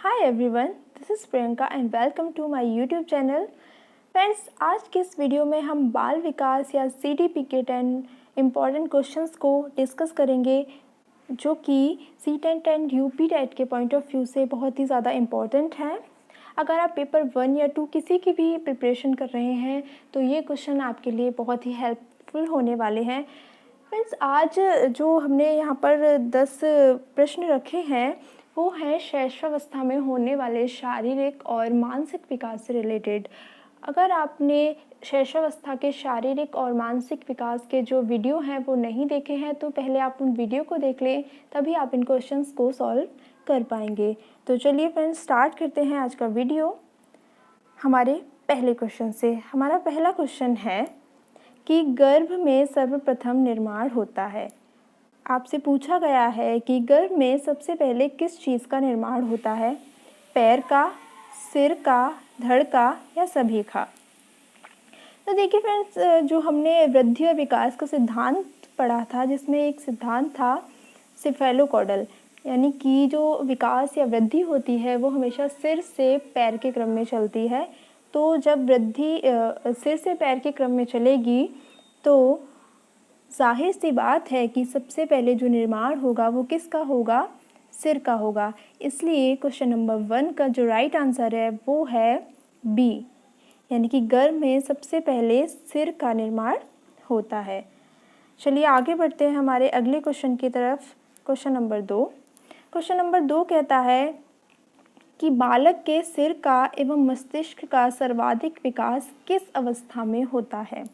Hi everyone, this is Priyanka and welcome to my YouTube channel. Friends, आज के इस video में हम बाल विकास या CDP के 10 इम्पॉर्टेंट क्वेश्चंस को डिस्कस करेंगे जो कि C10 एंड UP टेट के पॉइंट ऑफ व्यू से बहुत ही ज़्यादा इम्पॉर्टेंट हैं। अगर आप पेपर 1 या 2 किसी की भी प्रिपरेशन कर रहे हैं तो ये क्वेश्चन आपके लिए बहुत ही हेल्पफुल होने वाले हैं। फ्रेंड्स, आज जो हमने यहाँ पर 10 प्रश्न रखे हैं वो है शैशवावस्था में होने वाले शारीरिक और मानसिक विकास से रिलेटेड। अगर आपने शैशवावस्था के शारीरिक और मानसिक विकास के जो वीडियो हैं वो नहीं देखे हैं तो पहले आप उन वीडियो को देख लें, तभी आप इन क्वेश्चंस को सॉल्व कर पाएंगे। तो चलिए फ्रेंड्स, स्टार्ट करते हैं आज का वीडियो हमारे पहले क्वेश्चन से। हमारा पहला क्वेश्चन है कि गर्भ में सर्वप्रथम निर्माण होता है। आपसे पूछा गया है कि गर्भ में सबसे पहले किस चीज़ का निर्माण होता है? पैर का, सिर का, धड़ का या सभी का? तो देखिए फ्रेंड्स, जो हमने वृद्धि और विकास का सिद्धांत पढ़ा था जिसमें एक सिद्धांत था सिफेलोकॉडल, यानी कि जो विकास या वृद्धि होती है वो हमेशा सिर से पैर के क्रम में चलती है। तो जब वृद्धि सिर से पैर के क्रम में चलेगी तो जाहिर सी बात है कि सबसे पहले जो निर्माण होगा वो किसका होगा? सिर का होगा। इसलिए क्वेश्चन नंबर 1 का जो राइट आंसर है वो है बी, यानी कि गर्भ में सबसे पहले सिर का निर्माण होता है। चलिए आगे बढ़ते हैं हमारे अगले क्वेश्चन की तरफ। Question number 2। क्वेश्चन नंबर 2 कहता है कि बालक के सिर का एवं मस्तिष्क का सर्वाधिक विकास किस अवस्था में होता है?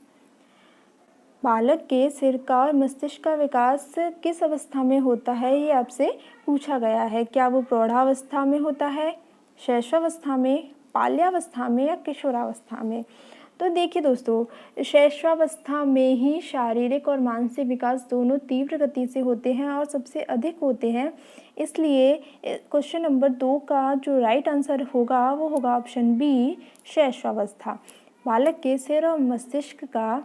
बालक के सिर का और मस्तिष्क का विकास किस अवस्था में होता है, ये आपसे पूछा गया है। क्या वो प्रौढ़ावस्था में होता है, शैशवावस्था में, बाल्यावस्था में या किशोरावस्था में? तो देखिए दोस्तों, शैशवावस्था में ही शारीरिक और मानसिक विकास दोनों तीव्र गति से होते हैं और सबसे अधिक होते हैं। इसलिए क्वेश्चन नंबर 2 का जो राइट आंसर होगा वो होगा ऑप्शन बी, शैशवावस्था। बालक के सिर और मस्तिष्क का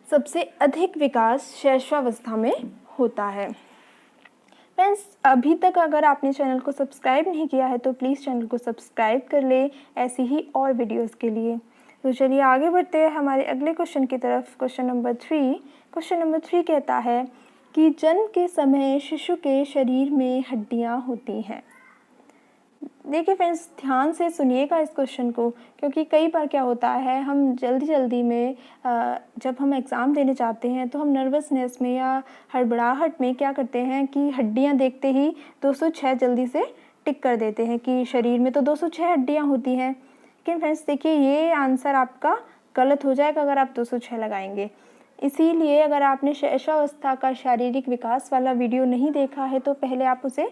सबसे अधिक विकास शैशवावस्था में होता है। फ्रेंड्स, अभी तक अगर आपने चैनल को सब्सक्राइब नहीं किया है तो प्लीज़ चैनल को सब्सक्राइब कर ले ऐसी ही और वीडियोस के लिए। तो चलिए आगे बढ़ते हैं हमारे अगले क्वेश्चन की तरफ। Question number 3। क्वेश्चन नंबर 3 कहता है कि जन्म के समय शिशु के शरीर में हड्डियाँ होती हैं। देखिए फ्रेंड्स, ध्यान से सुनिएगा इस क्वेश्चन को, क्योंकि कई बार क्या होता है हम जल्दी में जब हम एग्ज़ाम देने जाते हैं तो हम नर्वसनेस में या हड़बड़ाहट में क्या करते हैं कि हड्डियां देखते ही 206 जल्दी से टिक कर देते हैं कि शरीर में तो 206 हड्डियां होती हैं। लेकिन फ्रेंड्स देखिए, ये आंसर आपका गलत हो जाएगा अगर आप 206 लगाएंगे। इसीलिए अगर आपने शैशवावस्था का शारीरिक विकास वाला वीडियो नहीं देखा है तो पहले आप उसे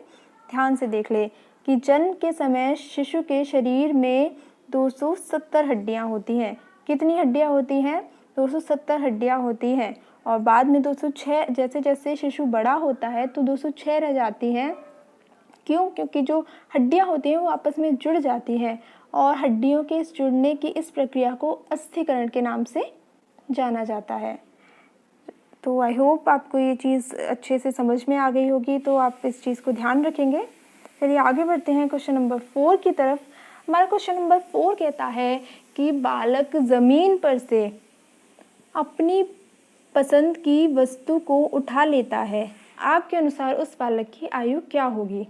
ध्यान से देख ले कि जन्म के समय शिशु के शरीर में 270 हड्डियां होती हैं। कितनी हड्डियां होती हैं? 270 हड्डियां होती हैं। और बाद में 206, जैसे जैसे शिशु बड़ा होता है तो 206 रह जाती हैं। क्यों? क्योंकि जो हड्डियां होती हैं वो आपस में जुड़ जाती हैं और हड्डियों के इस जुड़ने की इस प्रक्रिया को अस्थिकरण के नाम से जाना जाता है। तो आई होप आपको ये चीज़ अच्छे से समझ में आ गई होगी, तो आप इस चीज़ को ध्यान रखेंगे। चलिए आगे बढ़ते हैं क्वेश्चन नंबर 4 की तरफ। हमारा क्वेश्चन नंबर 4 कहता है कि बालक ज़मीन पर से अपनी पसंद की वस्तु को उठा लेता है। आपके अनुसार उस बालक की आयु क्या होगी?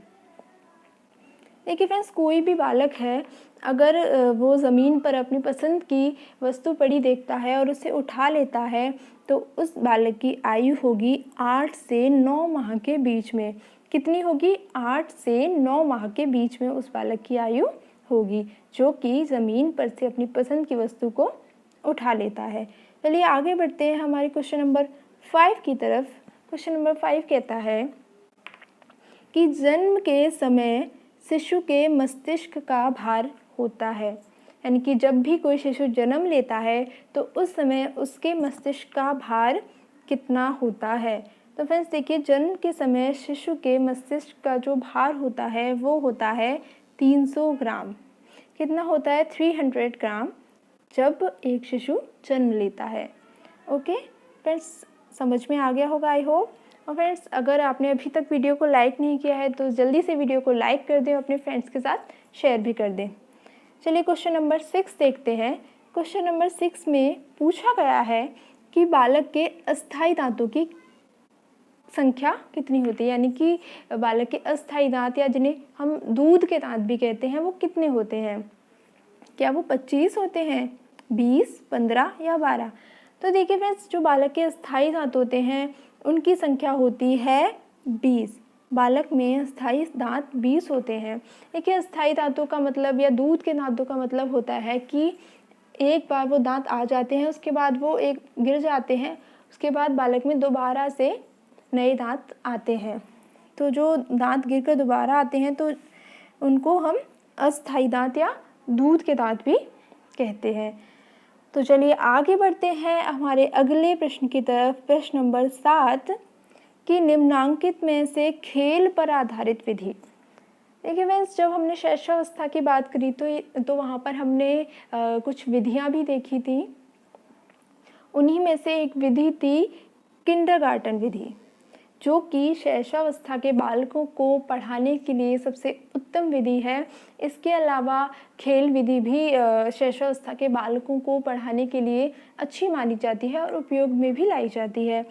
देखिए फ्रेंड्स, कोई भी बालक है, अगर वो ज़मीन पर अपनी पसंद की वस्तु पड़ी देखता है और उसे उठा लेता है तो उस बालक की आयु होगी 8 से 9 माह के बीच में। कितनी होगी? 8 से 9 माह के बीच में उस बालक की आयु होगी जो कि ज़मीन पर से अपनी पसंद की वस्तु को उठा लेता है। चलिए आगे बढ़ते हैं हमारे क्वेश्चन नंबर 5 की तरफ। क्वेश्चन नंबर 5 कहता है कि जन्म के समय शिशु के मस्तिष्क का भार होता है, यानी कि जब भी कोई शिशु जन्म लेता है तो उस समय उसके मस्तिष्क का भार कितना होता है? तो फ्रेंड्स देखिए, जन्म के समय शिशु के मस्तिष्क का जो भार होता है वो होता है 300 ग्राम। कितना होता है? 300 ग्राम जब एक शिशु जन्म लेता है। ओके फ्रेंड्स, समझ में आ गया होगा आई होप। और फ्रेंड्स, अगर आपने अभी तक वीडियो को लाइक नहीं किया है तो जल्दी से वीडियो को लाइक कर दें, अपने फ्रेंड्स के साथ शेयर भी कर दें। चलिए क्वेश्चन नंबर 6 देखते हैं। क्वेश्चन नंबर 6 में पूछा गया है कि बालक के अस्थायी दांतों की संख्या कितनी होती है, यानी कि बालक के अस्थायी दांत या जिन्हें हम दूध के दांत भी कहते हैं वो कितने होते हैं। क्या वो 25 होते हैं, 20, 15 या 12? तो देखिए फ्रेंड्स, जो बालक के अस्थायी दांत होते हैं उनकी संख्या होती है 20। बालक में अस्थायी दांत 20 होते हैं। देखिए, अस्थायी दांतों का मतलब या दूध के दांतों का मतलब होता है कि एक बार वो दांत आ जाते हैं, उसके बाद वो एक गिर जाते हैं, उसके बाद बालक में दोबारा से नए दांत आते हैं। तो जो दांत गिरकर दोबारा आते हैं तो उनको हम अस्थायी दांत या दूध के दांत भी कहते हैं। तो चलिए आगे बढ़ते हैं हमारे अगले प्रश्न की तरफ। प्रश्न नंबर 7 कि निम्नांकित में से खेल पर आधारित विधि। देखिए फ्रेंड्स, जब हमने शैशवावस्था की बात करी तो वहाँ पर हमने कुछ विधियाँ भी देखी थी। उन्हीं में से एक विधि थी किंडरगार्टन विधि, जो कि शैशवावस्था के बालकों को पढ़ाने के लिए सबसे उत्तम विधि है। इसके अलावा खेल विधि भी शैशवावस्था के बालकों को पढ़ाने के लिए अच्छी मानी जाती है और उपयोग में भी लाई जाती है।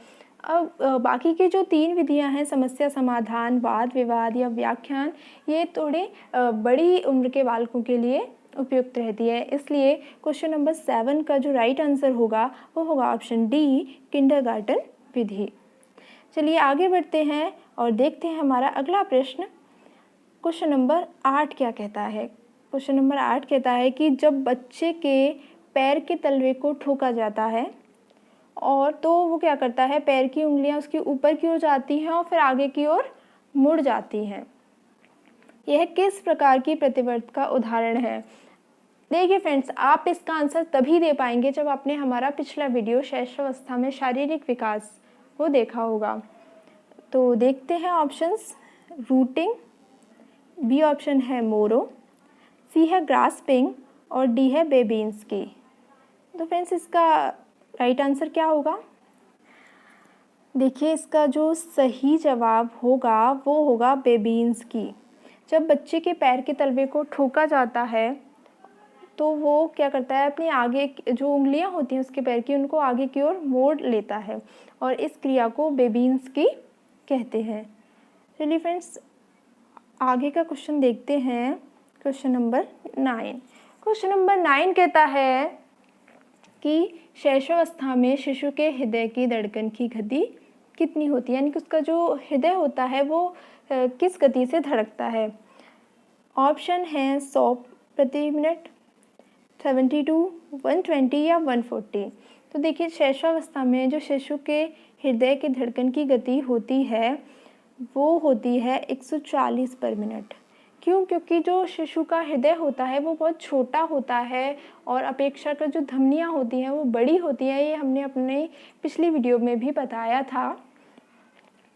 अब बाकी की जो 3 विधियां हैं, समस्या समाधान, वाद विवाद या व्याख्यान, ये थोड़े बड़ी उम्र के बालकों के लिए उपयुक्त रहती है। इसलिए क्वेश्चन नंबर 7 का जो राइट आंसर होगा वो होगा ऑप्शन डी, किंडरगार्टन विधि। चलिए आगे बढ़ते हैं और देखते हैं हमारा अगला प्रश्न। क्वेश्चन नंबर 8 क्या कहता है। क्वेश्चन नंबर 8 कहता है कि जब बच्चे के पैर के तलवे को ठोका जाता है और तो वो क्या करता है, पैर की उंगलियां उसके ऊपर की ओर जाती हैं और फिर आगे की ओर मुड़ जाती हैं। यह किस प्रकार की प्रतिवर्त का उदाहरण है? देखिए फ्रेंड्स, आप इसका आंसर तभी दे पाएंगे जब आपने हमारा पिछला वीडियो शैशवावस्था में शारीरिक विकास वो देखा होगा। तो देखते हैं ऑप्शंस। रूटिंग, बी ऑप्शन है मोरो, सी है ग्रास्पिंग और डी है बेबिंस्की। तो फ्रेंड्स, इसका राइट आंसर क्या होगा? देखिए, इसका जो सही जवाब होगा वो होगा बेबिंस्की। जब बच्चे के पैर के तलवे को ठोका जाता है तो वो क्या करता है, अपनी आगे जो उंगलियां होती हैं उसके पैर की, उनको आगे की ओर मोड़ लेता है और इस क्रिया को बेबिंस्की कहते हैं। चलिए फ्रेंड्स, आगे का क्वेश्चन देखते हैं। Question number 9। क्वेश्चन नंबर 9 कहता है कि शैशवावस्था में शिशु के हृदय की धड़कन की गति कितनी होती है, यानी कि उसका जो हृदय होता है वो किस गति से धड़कता है। ऑप्शन है 100 प्रति मिनट, 72, 120 या 140। तो देखिए, शैशवावस्था में जो शिशु के हृदय की धड़कन की गति होती है वो होती है 140 पर मिनट। क्यों? क्योंकि जो शिशु का हृदय होता है वो बहुत छोटा होता है और अपेक्षाकृत जो धमनियाँ होती हैं वो बड़ी होती हैं। ये हमने अपने पिछली वीडियो में भी बताया था।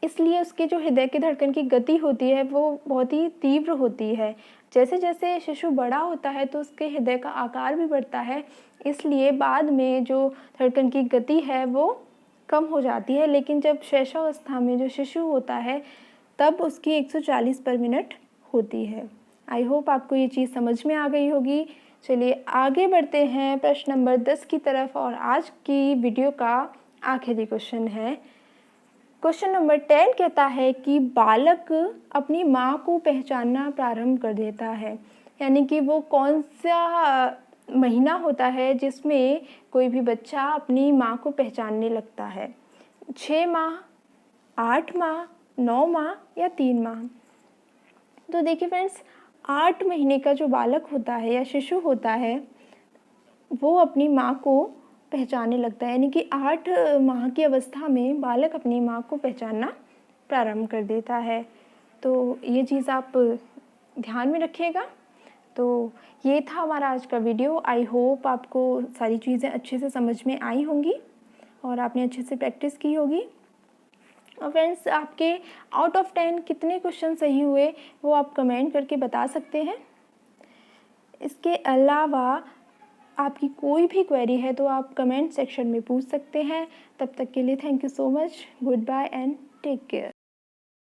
इसलिए उसके जो हृदय की धड़कन की गति होती है वो बहुत ही तीव्र होती है। जैसे जैसे शिशु बड़ा होता है तो उसके हृदय का आकार भी बढ़ता है, इसलिए बाद में जो धड़कन की गति है वो कम हो जाती है। लेकिन जब शैशवावस्था में जो शिशु होता है तब उसकी 140 पर मिनट होती है। आई होप आपको ये चीज़ समझ में आ गई होगी। चलिए आगे बढ़ते हैं प्रश्न नंबर 10 की तरफ और आज की वीडियो का आखिरी क्वेश्चन है। क्वेश्चन नंबर 10 कहता है कि बालक अपनी माँ को पहचानना प्रारंभ कर देता है, यानी कि वो कौन सा महीना होता है जिसमें कोई भी बच्चा अपनी माँ को पहचानने लगता है। 6 माह, 8 माह, 9 माह या 3 माह? तो देखिए फ्रेंड्स, 8 महीने का जो बालक होता है या शिशु होता है वो अपनी माँ को पहचानने लगता है, यानी कि 8 माह की अवस्था में बालक अपनी माँ को पहचानना प्रारंभ कर देता है। तो ये चीज़ आप ध्यान में रखिएगा। तो ये था हमारा आज का वीडियो। आई होप आपको सारी चीज़ें अच्छे से समझ में आई होंगी और आपने अच्छे से प्रैक्टिस की होगी। और फ्रेंड्स, आपके आउट ऑफ 10 कितने क्वेश्चन सही हुए वो आप कमेंट करके बता सकते हैं। इसके अलावा आपकी कोई भी क्वेरी है तो आप कमेंट सेक्शन में पूछ सकते हैं। तब तक के लिए thank you so much. Goodbye and take care.